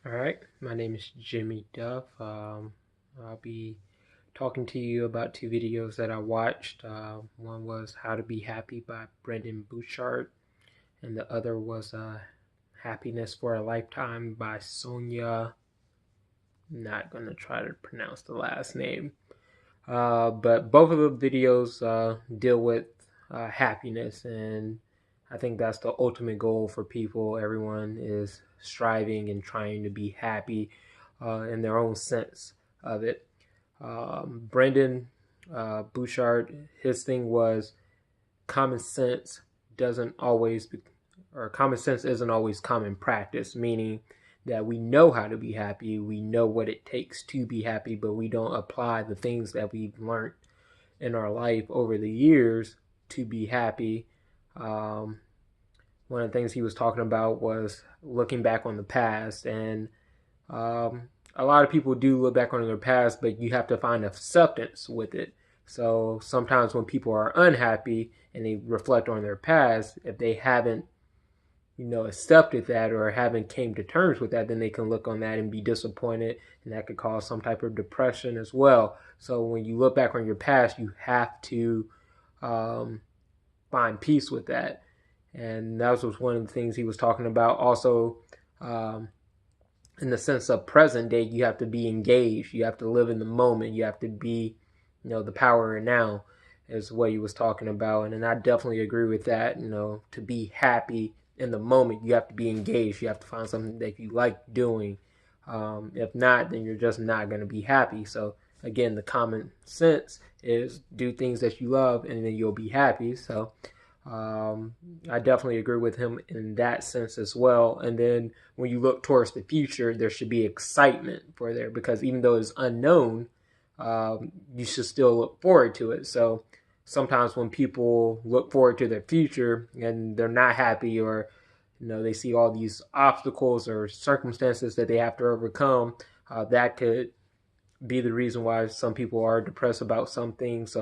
All right, my name is Jimmy Duff. I'll be talking to you about two videos that I watched. One was How to Be Happy by Brendan Bouchard, and the other was Happiness for a Lifetime by Sonia. Not going to try to pronounce the last name. But both of the videos deal with happiness, and I think that's the ultimate goal for people. Everyone is striving and trying to be happy in their own sense of it. Brendan Bouchard, his thing was common sense doesn't always be, or common sense isn't always common practice, meaning that we know how to be happy, we know what it takes to be happy, but we don't apply the things that we've learned in our life over the years to be happy. Um, One of the things he was talking about was looking back on the past, and a lot of people do look back on their past, but you have to find acceptance with it. So sometimes when people are unhappy and they reflect on their past, if they haven't accepted that or haven't came to terms with that, then they can look on that and be disappointed, and that could cause some type of depression as well. So when you look back on your past, you have to um, find peace with that, and that was one of the things he was talking about. Also, um, in the sense of present day, you have to be engaged, you have to live in the moment, you have to be, the power and now is what he was talking about. And I definitely agree with that. To be happy in the moment, you have to be engaged, you have to find something that you like doing. If not, then you're just not going to be happy. So again, the common sense is do things that you love and then you'll be happy. So I definitely agree with him in that sense as well. And then when you look towards the future, there should be excitement for there, because even though it's unknown, you should still look forward to it. So sometimes when people look forward to their future and they're not happy, or they see all these obstacles or circumstances that they have to overcome, that could be the reason why some people are depressed about some things.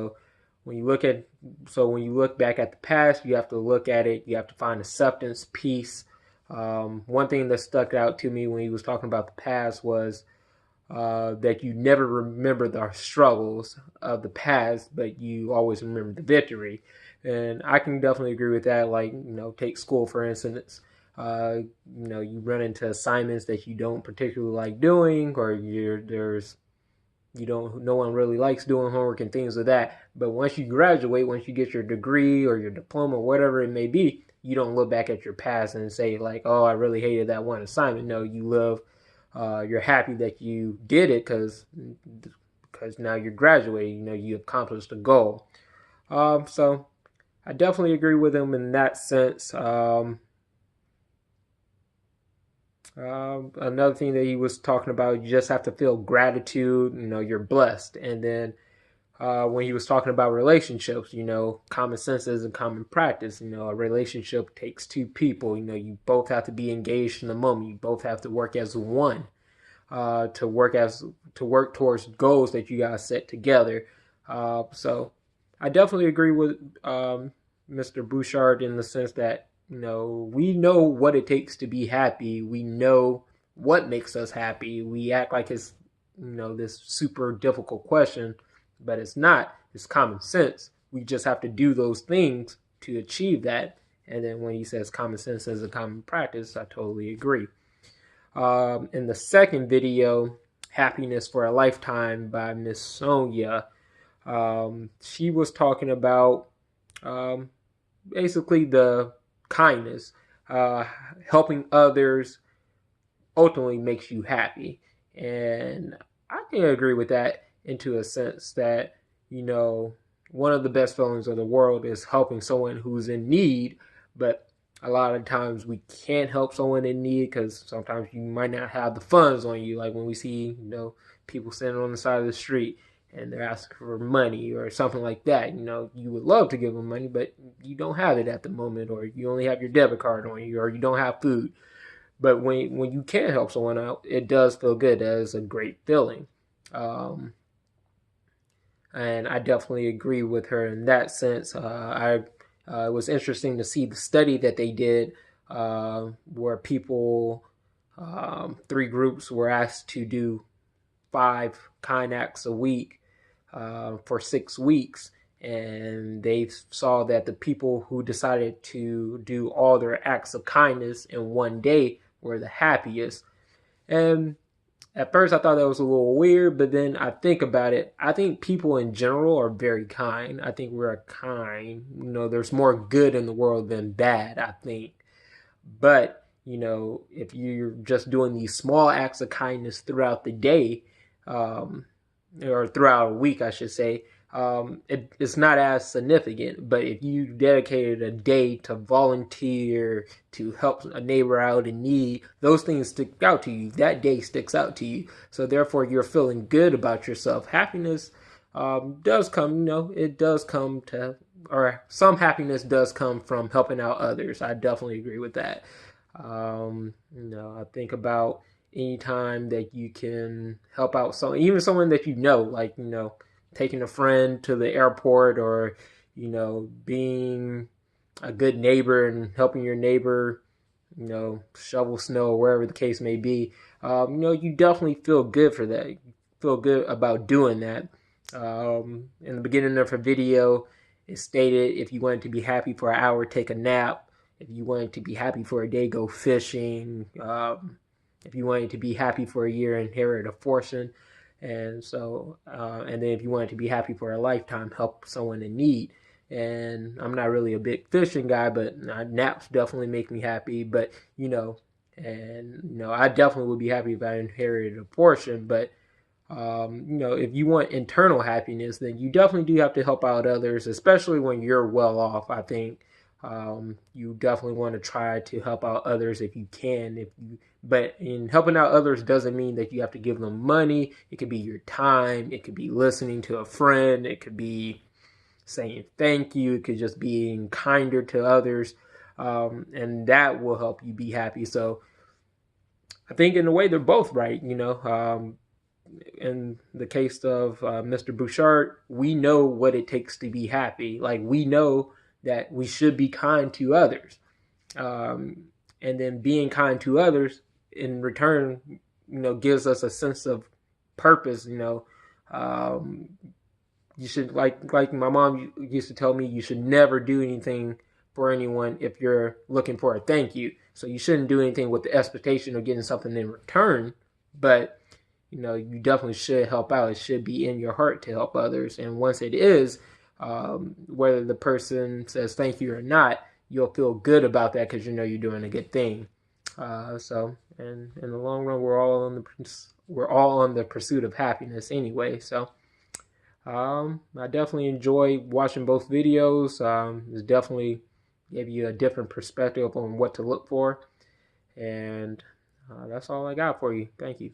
When you look at when you look back at the past, you have to look at it. You have to find acceptance, peace. One thing that stuck out to me when he was talking about the past was that you never remember the struggles of the past, but you always remember the victory. And I can definitely agree with that. Like, take school for instance. You run into assignments that you don't particularly like doing, or there's you don't no one really likes doing homework and things of that. But once you graduate, once you get your degree or your diploma, whatever it may be, you don't look back at your past and say like, oh, I really hated that one assignment. No, you live, you're happy that you did it because now you're graduating, you accomplished a goal. So I definitely agree with him in that sense. Another thing that he was talking about, you just have to feel gratitude. You're blessed. And then when he was talking about relationships, common sense isn't common practice. A relationship takes two people. You both have to be engaged in the moment. You both have to work as one, to work towards goals that you guys set together. So I definitely agree with Mr. Bouchard in the sense that we know what it takes to be happy. We know what makes us happy. We act like it's this super difficult question, but it's not. It's common sense. We just have to do those things to achieve that. And then when he says common sense is a common practice, I totally agree. In the second video, Happiness for a Lifetime by Miss Sonia, she was talking about um, basically the kindness, helping others ultimately makes you happy. And I can agree with that into a sense that, one of the best feelings of the world is helping someone who's in need, but a lot of times we can't help someone in need because sometimes you might not have the funds on you. Like when we see, people standing on the side of the street and they're asking for money or something like that. You would love to give them money, but you don't have it at the moment, or you only have your debit card on you, or you don't have food. But when you can help someone out, it does feel good. That is a great feeling. Um, and I definitely agree with her in that sense. It was interesting to see the study that they did, where people 3 groups were asked to do 5 kind acts a week for 6 weeks. And they saw that the people who decided to do all their acts of kindness in one day were the happiest. And at first I thought that was a little weird, but then I think about it. I think people in general are very kind. I think we're kind. There's more good in the world than bad, I think. But, if you're just doing these small acts of kindness throughout the day, or throughout a week, I should say, it's not as significant. But if you dedicated a day to volunteer, to help a neighbor out in need, those things stick out to you. That day sticks out to you. So therefore, you're feeling good about yourself. Happiness does come, it does come to, or some happiness does come from helping out others. I definitely agree with that. I think about any time that you can help out someone, even someone that like, taking a friend to the airport, or, being a good neighbor and helping your neighbor, shovel snow, or wherever the case may be. You definitely feel good for that. You feel good about doing that. In the beginning of her video, it stated if you wanted to be happy for an hour, take a nap. If you wanted to be happy for a day, go fishing. If you wanted to be happy for a year, inherit a fortune. And so, and then if you wanted to be happy for a lifetime, help someone in need. And I'm not really a big fishing guy, but naps definitely make me happy. But, I definitely would be happy if I inherited a portion. But, if you want internal happiness, then you definitely do have to help out others, especially when you're well off. I think you definitely want to try to help out others if you can. But in helping out others doesn't mean that you have to give them money. It could be your time. It could be listening to a friend. It could be saying thank you. It could just being kinder to others. And that will help you be happy. So I think in a way they're both right. In the case of Mr. Bouchard, we know what it takes to be happy. Like, we know that we should be kind to others. And then being kind to others in return, gives us a sense of purpose. You should, like my mom used to tell me, you should never do anything for anyone if you're looking for a thank you. So you shouldn't do anything with the expectation of getting something in return. But, you definitely should help out. It should be in your heart to help others. And once it is, whether the person says thank you or not, you'll feel good about that because you're doing a good thing. So, and in the long run, we're all on the pursuit of happiness anyway. So, I definitely enjoy watching both videos. It's definitely gave you a different perspective on what to look for, and that's all I got for you. Thank you.